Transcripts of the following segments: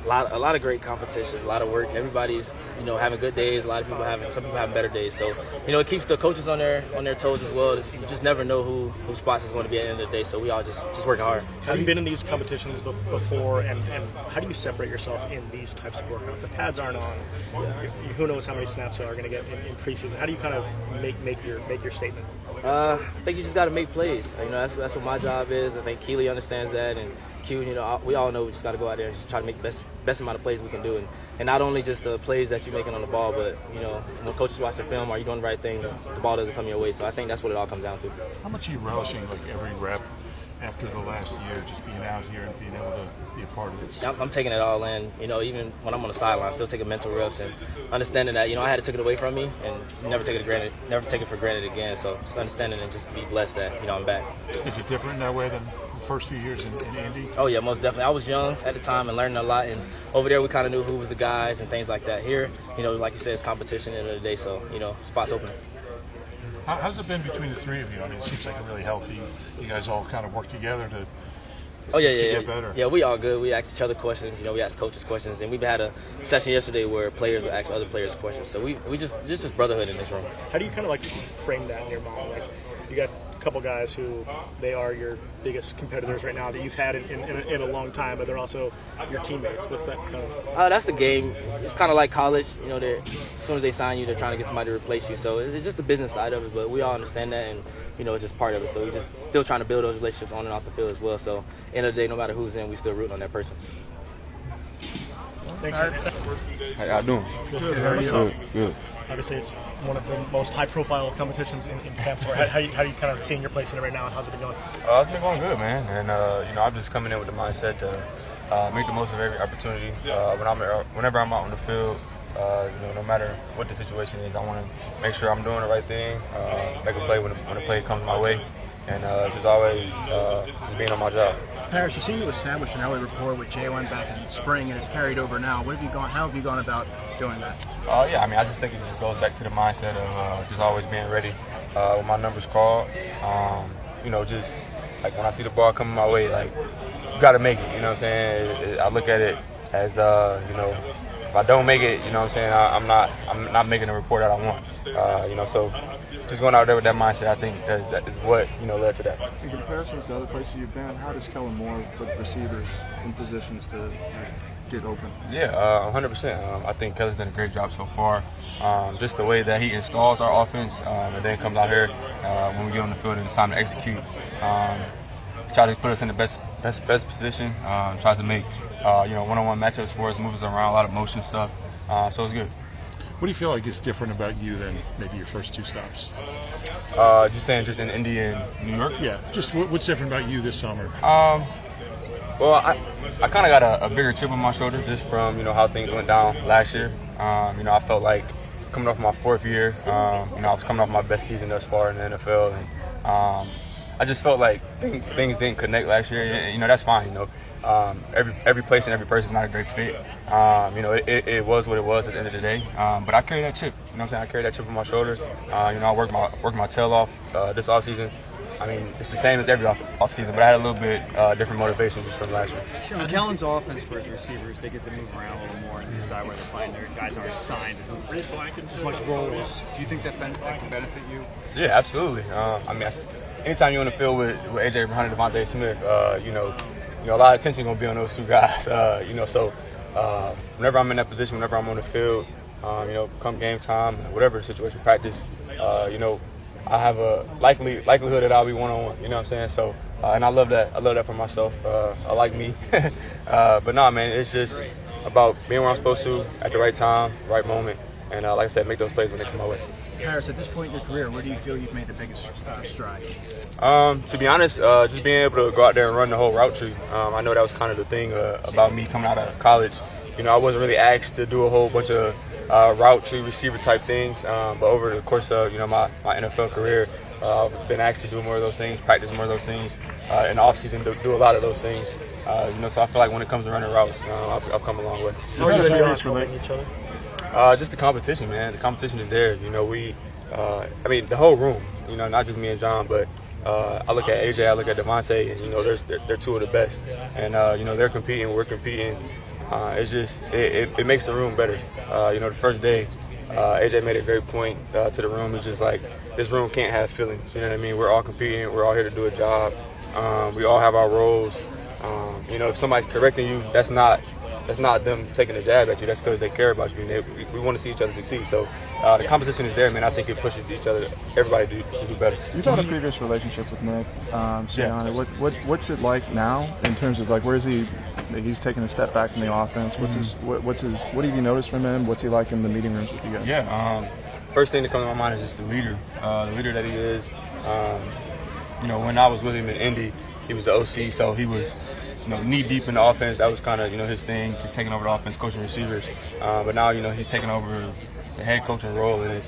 A lot of great competition, a lot of work. Everybody's, having good days. Some people having better days. So, it keeps the coaches on their toes as well. You just never know whose spots is going to be at the end of the day. So we all just working hard. Have you been in these competitions before, and how do you separate yourself in these types of workouts? The pads aren't on. Who knows how many snaps you are going to get in preseason? How do you kind of make your statement? I think you just got to make plays. That's what my job is. I think Kelee understands that, and Q, we all know we just got to go out there and just try to make the best amount of plays we can do, and not only just the plays that you're making on the ball, but when coaches watch the film, are you doing the right things? The ball doesn't come your way, so I think that's what it all comes down to. How much are you relishing every rep after the last year, just being out here and being able to be a part of this? I'm taking it all in. Even when I'm on the sideline, I still taking mental reps and understanding that I had to take it away from me and never take it for granted again. So just understanding and just be blessed that I'm back. Is it different that way than the first few years in Indy? Oh yeah, most definitely. I was young at the time and learning a lot, and over there we kind of knew who was the guys and things like that. Here, like you said, it's competition at the end of the day, so spots open. How's it been between the three of you? It seems like a really healthy. You guys all kind of work together to get better. Yeah, we all good. We ask each other questions. We ask coaches questions, and we had a session yesterday where players would ask other players questions. So we just brotherhood in this room. How do you kind of frame that in your mind? You got a couple guys who they are your biggest competitors right now that you've had in a long time, but they're also your teammates. What's that kind of? That's the game. It's kind of like college. As soon as they sign you, they're trying to get somebody to replace you. So it's just the business side of it, but we all understand that, and it's just part of it. So we're just still trying to build those relationships on and off the field as well. So end of the day, no matter who's in, we still rooting on that person. Thanks. How y'all doing? Good. How are you? Good. Obviously, it's one of the most high-profile competitions in camp. So how you kind of seeing your place in it right now, and how's it been going? It's been going good, man. And I'm just coming in with the mindset to make the most of every opportunity. Whenever I'm out on the field, no matter what the situation is, I want to make sure I'm doing the right thing, make a play when the play comes my way, and just always just being on my job. Parris, you seem to establish an early rapport with Jalen back in the spring, and it's carried over now. How have you gone about doing that? I just think it just goes back to the mindset of just always being ready when my number's called. Just when I see the ball coming my way, you got to make it. You know what I'm saying? I look at it as if I don't make it, I'm not making the report that I want. So just going out there with that mindset, I think that is what led to that. In comparison to other places you've been, how does Kellen Moore put receivers in positions to get open? Yeah, 100%. I think Kelly's done a great job so far. Just the way that he installs our offense, and then comes out here when we get on the field and it's time to execute. Try to put us in the best position. Tries to make one-on-one matchups for us, moves us around, a lot of motion stuff. So it's good. What do you feel like is different about you than maybe your first two stops? You saying just in Indy and New York? Yeah, just what's different about you this summer? Well, I kind of got a bigger chip on my shoulder just from how things went down last year. I felt like coming off my fourth year, I was coming off my best season thus far in the NFL, and I just felt like things didn't connect last year. That's fine. Every place and every person is not a great fit. It was what it was at the end of the day. But I carry that chip. I carry that chip on my shoulder. I worked my tail off this offseason. It's the same as every offseason, but I had a little bit different motivation just from last year. In Kellen's offense for his receivers, they get to move around a little more and decide where they're playing. Their guys aren't assigned as much roles. Do you think that can benefit you? Yeah, absolutely. Anytime you're on the field with AJ Brown and Devontae Smith, a lot of attention gonna be on those two guys. So whenever I'm in that position, whenever I'm on the field, come game time, whatever situation, practice, I have a likelihood that I'll be one-on-one. You know what I'm saying? So, and I love that. I love that for myself. I like me. But no, man, it's just about being where I'm supposed to at the right time, right moment, and like I said, make those plays when they come my way. Parris, at this point in your career, where do you feel you've made the biggest strides? To be honest, just being able to go out there and run the whole route tree. I know that was kind of the thing about me coming out of college. I wasn't really asked to do a whole bunch of route tree receiver type things, but over the course of my NFL career, I've been asked to do more of those things, practice more of those things, in the offseason do a lot of those things. So I feel like when it comes to running routes, I've come a long way. How are you guys relating each other? Just the competition, man. The competition is there. The whole room. Not just me and John, but I look at AJ, I look at Devontae, and they're two of the best. And they're competing, we're competing. it's just it makes the room better. You know, the first day, AJ made a great point to the room. He's just like, this room can't have feelings. You know what I mean? We're all competing. We're all here to do a job. We all have our roles. You know, if somebody's correcting you, that's not them taking a jab at you. That's because they care about you. And we want to see each other succeed. So the competition is there, man. I think it pushes everybody to do better. You've had a previous relationship with Nick Sirianni. What's it like now in terms of, like, where is he? He's taking a step back from the offense. What have you noticed from him? What's he like in the meeting rooms with you guys? Yeah. First thing that comes to my mind is just the leader that he is. You know, when I was with him in Indy, he was the OC, so he was, you know, knee deep in the offense. That was kind of, you know, his thing, just taking over the offense, coaching receivers. But now, you know, he's taking over the head coaching role, and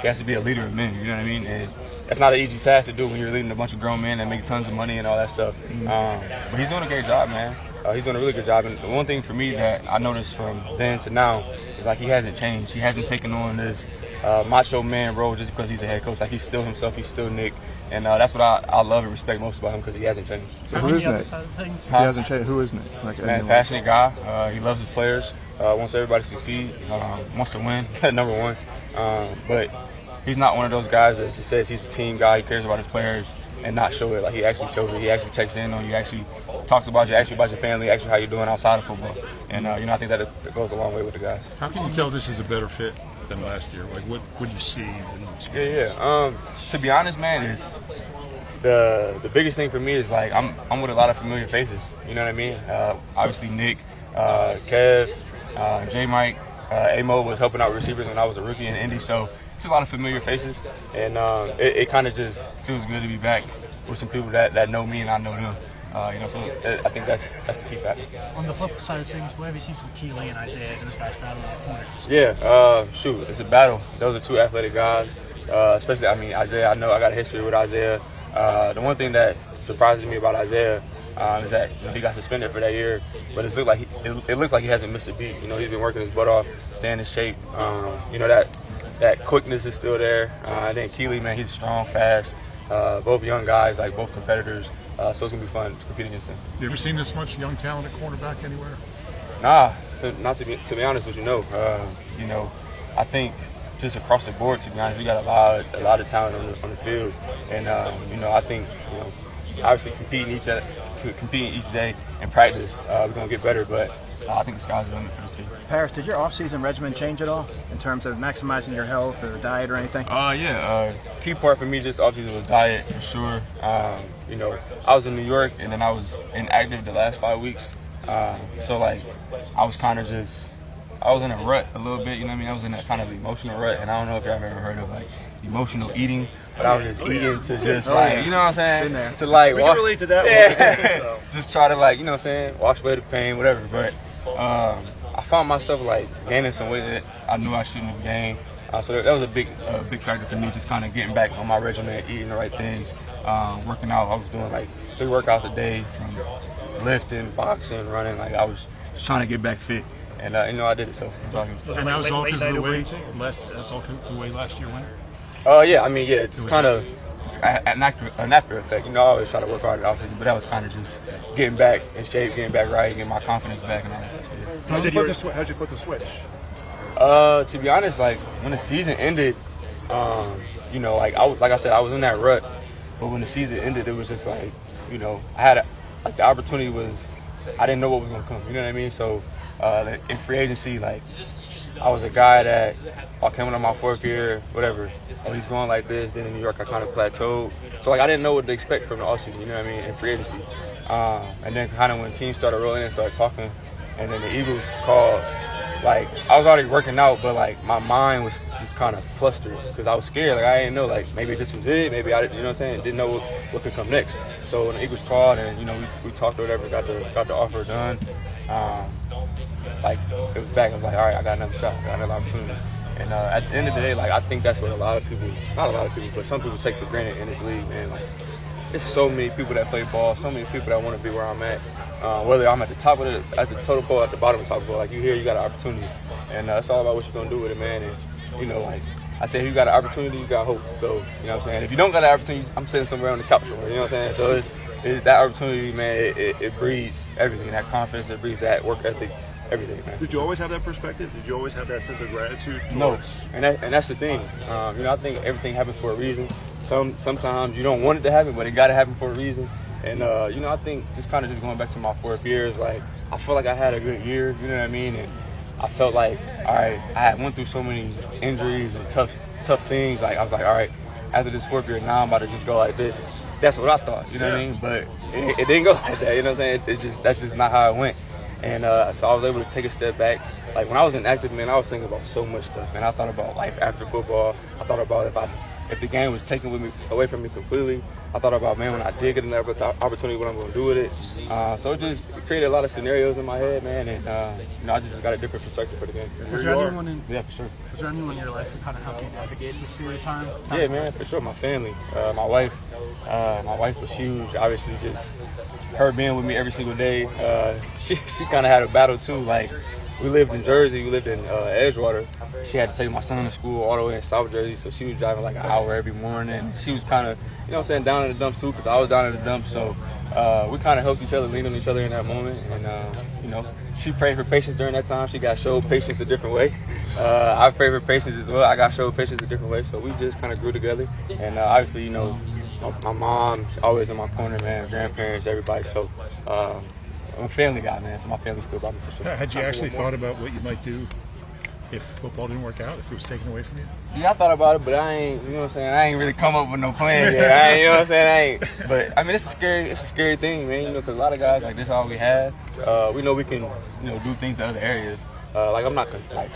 he has to be a leader of men. You know what I mean? And that's not an easy task to do when you're leading a bunch of grown men that make tons of money and all that stuff. But he's doing a great job, man. He's doing a really good job. And the one thing for me that I noticed from then to now is, like, he hasn't changed. He hasn't taken on this macho man role just because he's a head coach. Like, he's still himself. He's still Nick. And that's what I love and respect most about him, because he hasn't changed. So who is Nick? He hasn't changed. Who is Nick? Like, man, passionate guy. He loves his players. Wants everybody to succeed. Wants to win. Number one. But he's not one of those guys that just says he's a team guy. He cares about his players and not show it. Like, he actually shows it. He actually checks in on you. Actually talks about you. Actually about your family. Actually how you're doing outside of football. And you know, I think that goes a long way with the guys. How can you tell this is a better fit than last year? Like, what do you see? To be honest, man, is the biggest thing for me is, like, I'm with a lot of familiar faces. You know what I mean? Obviously Nick, Kev, J. Mike, Amo was helping out receivers when I was a rookie in Indy. So it's a lot of familiar faces, and it kind of just feels good to be back with some people that know me and I know them. You know, so I think that's the key factor. On the flip side of things, what have you seen from Kelee and Isaiah? Those guys battling at corner. Yeah, it's a battle. Those are two athletic guys. Especially, I mean, Isaiah. I know I got a history with Isaiah. The one thing that surprises me about Isaiah is that, you know, he got suspended for that year, but it looks like he hasn't missed a beat. You know, he's been working his butt off, staying in shape. You know, that quickness is still there. And then Kelee, man, he's strong, fast. Both young guys, like, both competitors. So it's gonna be fun to compete against them. You ever seen this much young talent at cornerback anywhere? Nah, not to be honest with you, no. You know, I think just across the board, to be honest, we got a lot of talent on the field, and you know, I think, you know, obviously competing each day in practice, we're gonna get better, but I think the sky's the limit for this team. Parris, did your off-season regimen change at all in terms of maximizing your health or diet or anything? Key part for me this offseason was diet, for sure. You know, I was in New York, and then I was inactive the last 5 weeks. So, like, I was kind of I was in a rut a little bit, you know what I mean? I was in that kind of emotional rut, and I don't know if y'all have ever heard of, like, emotional eating, but I was just eating to just, like, you know what I'm saying? To, like, we can relate to that one. So. Just try to, like, you know what I'm saying, wash away the pain, whatever. But I found myself, like, gaining some weight that I knew I shouldn't have gained. So that was a big factor for me, just kind of getting back on my regimen, eating the right things, working out. I was doing, like, 3 workouts a day, from lifting, boxing, running. Like, I was just trying to get back fit. And, you know, I did it, so it's all good. And that was all because of the way last year went? Yeah, I mean, yeah, it's kind of an after effect. You know, I always try to work hard at offseason, but that was kind of just getting back in shape, getting back right, getting my confidence back and all that stuff. Yeah. How'd you flip the switch? To be honest, like, when the season ended, you know, like I said, I was in that rut, but when the season ended, it was just like, you know, the opportunity was, I didn't know what was going to come, you know what I mean? So in free agency, like, I was a guy that I came into my 4th year, whatever. Oh, he's going like this. Then in New York, I kind of plateaued. So, like, I didn't know what to expect from the offseason, you know what I mean, in free agency. And then kind of when teams started rolling and started talking, and then the Eagles called, like, I was already working out, but, like, my mind was just kind of flustered because I was scared. Like, I didn't know, like, maybe this was it. Maybe I didn't, you know what I'm saying? Didn't know what could come next. So when the Eagles called and, you know, we talked or whatever, got the offer done. Like, it was back. I was like, all right, I got another shot. I got another opportunity. And at the end of the day, like, I think that's what a lot of people, not a lot of people, but some people take for granted in this league, man. Like, there's so many people that play ball, so many people that want to be where I'm at. Whether I'm at the top of at the total pole, at the bottom of the top pole, like, you here, you got an opportunity. And it's all about what you're going to do with it, man. And, you know, like I said, you got an opportunity, you got hope. So, you know what I'm saying? If you don't got an opportunity, I'm sitting somewhere on the couch somewhere, you know what I'm saying? So it's that opportunity, man, it breeds everything, that confidence, it breeds that work ethic. everything, man. Did you always have that perspective? Did you always have that sense of gratitude towards? No, and that's the thing. I think everything happens for a reason. Sometimes you don't want it to happen, but it got to happen for a reason. And I think just going back to my 4th year is like I felt like I had a good year. You know what I mean? And I felt like, all right, I had went through so many injuries and tough things. Like I was like, all right, after this 4th year, now I'm about to just go like this. That's what I thought. You know what I mean? But it didn't go like that. You know what I'm saying? That's just not how it went. And so I was able to take a step back. Like when I was inactive, man, I was thinking about so much stuff. Man, I thought about life after football. I thought about if the game was taken away from me completely. I thought about, man, when I did get another opportunity, what I'm going to do with it. So it created a lot of scenarios in my head, man, and I just got a different perspective for the game. Was there anyone in your life who kind of helped you navigate this period of time? Yeah, man, for sure. My family, my wife. My wife was huge. Obviously, just her being with me every single day. She kind of had a battle too. Like we lived in Jersey, we lived in Edgewater. She had to take my son to school all the way in South Jersey, so she was driving like an hour every morning. She was kind of, down in the dumps too, because I was down in the dumps. So we kind of helped each other, leaned on each other in that moment. And, she prayed for patience during that time. She got showed patience a different way. I prayed for patience as well. I got showed patience a different way. So we just kind of grew together. And obviously, my mom, she's always in my corner, man, grandparents, everybody. So I'm a family guy, man, so my family still got me for sure. Had you actually thought about what you might do if football didn't work out, if it was taken away from you? Yeah, I thought about it, but I ain't, I ain't really come up with no plan yet. But I mean, it's a scary thing, man, because a lot of guys, like, this is all we had. We know we can, do things in other areas. I'm not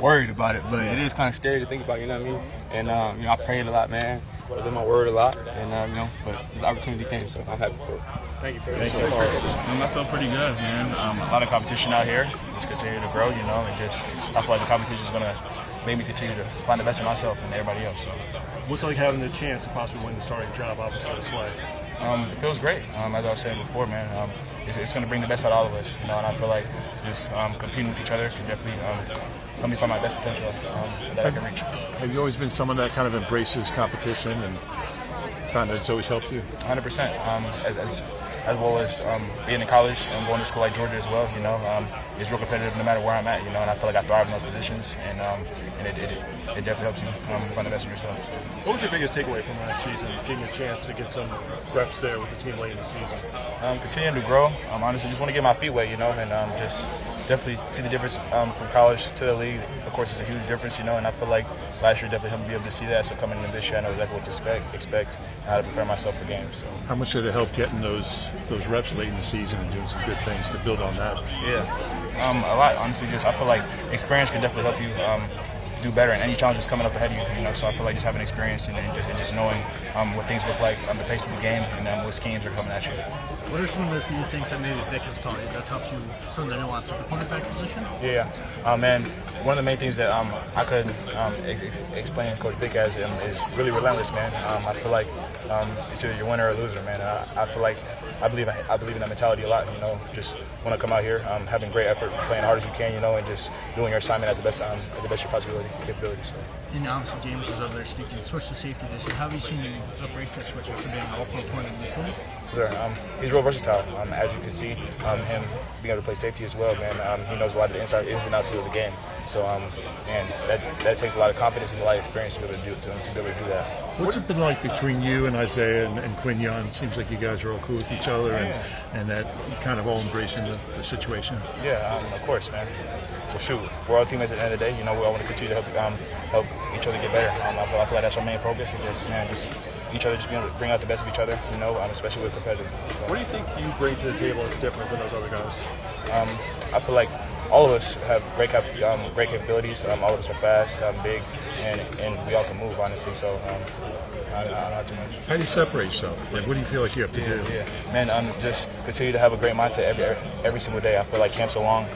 worried about it, but it is kind of scary to think about, you know what I mean? And, I prayed a lot, man. I was in my word a lot, and, but this opportunity came, so I'm happy for it. Thank you, Parris. I feel pretty good, man. A lot of competition out here. Just continue to grow, and just I feel like the competition is going to make me continue to find the best in myself and everybody else. So, what's it like having the chance to possibly win the starting job opposite of Slay? It feels great. As I was saying before, man, it's going to bring the best out of all of us, and I feel like just competing with each other can definitely help me find my best potential that I can reach. Have you always been someone that kind of embraces competition and found that it's always helped you? 100%. As well as being in college and going to school like Georgia as well, it's real competitive no matter where I'm at, and I feel like I thrive in those positions, and it definitely helps you find the best of yourself. So. What was your biggest takeaway from last season, getting a chance to get some reps there with the team late in the season? Continuing to grow. Honestly, just want to get my feet wet, and just definitely see the difference from college to the league. Of course, it's a huge difference, and I feel like last year definitely helped me be able to see that. So coming into this year, I know exactly what to expect and how to prepare myself for games. So. How much did it help getting those reps late in the season and doing some good things to build on that? Yeah, a lot. Honestly, I feel like experience can definitely help you do better in any challenges coming up ahead of you. So I feel like just having experience and just knowing what things look like, the pace of the game, and what schemes are coming at you. What are some of those new things that maybe Vic has taught you that's helped you, some of the nuance of the cornerback position? Yeah, man. One of the main things that I could explain Coach Vic as is really relentless, man. I feel like it's either you're a winner or a loser, man. I feel like I believe in that mentality a lot. Just want to come out here, having great effort, playing hard as you can, and just doing your assignment at the best of your capability. So. And obviously James was over there speaking. Switch to safety this year. How have you seen him embrace that switch after being all-pro corner in this league? Sure. He's real versatile. As you can see, him being able to play safety as well, man. He knows a lot of the ins and outs of the game. So, and that takes a lot of confidence and a lot of experience to be able to do that. What's it been like between you and Isaiah and Quinyon? It seems like you guys are all cool with each other, and that you kind of all embracing the situation. Yeah, of course, man. Well, shoot, we're all teammates at the end of the day. We all want to continue to help each other get better. I feel like that's our main focus, and just each other, just being able to bring out the best of each other. Especially with competitive. So. What do you think you bring to the table that's different than those other guys? I feel like all of us have great capabilities. All of us are fast, big, and we all can move, honestly. So I don't have too much. How do you separate yourself? Like, what do you feel like you have to do? Yeah, man, just continue to have a great mindset every single day. I feel like camp's so long.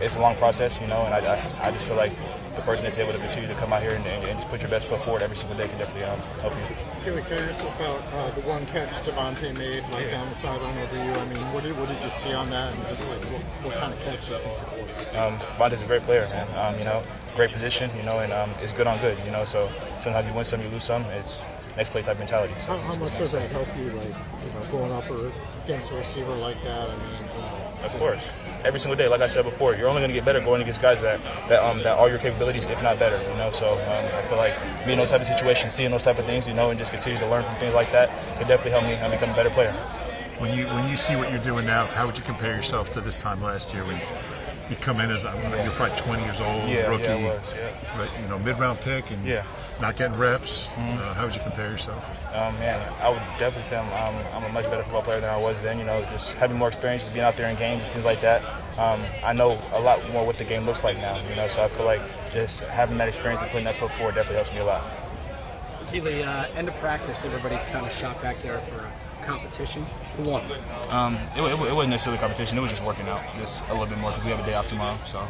It's a long process, and I just feel like the person that's able to continue to come out here and just put your best foot forward every single day can definitely help you. Kelee, curious about the one catch Devontae made down the sideline over you. I mean, what did you see on that, and just what kind of catch do you think it was? Devontae's a great player, man. Great position, and it's good on good, So sometimes you win some, you lose some. It's next play type mentality. So how much does that help you, going up or against a receiver like that? I mean, of course. every single day. Like I said before, you're only going to get better going against guys that are your capabilities, if not better. So I feel like being in those type of situations, seeing those type of things, and just continue to learn from things like that could definitely help me become a better player. When you see what you're doing now, how would you compare yourself to this time last year when you come in as you're probably 20 years old, rookie, but mid-round pick and not getting reps? How would you compare yourself? Man, I would definitely say I'm a much better football player than I was then. Just having more experience, being out there in games and things like that. I know a lot more what the game looks like now. So I feel like just having that experience and putting that foot forward definitely helps me a lot. Kelee, end of practice, everybody kind of shot back there for a competition. Who won? It wasn't necessarily a competition. It was just working out, just a little bit more because we have a day off tomorrow. So,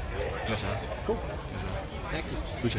yes, sir. Cool. Yes, sir. Thank you. Appreciate it.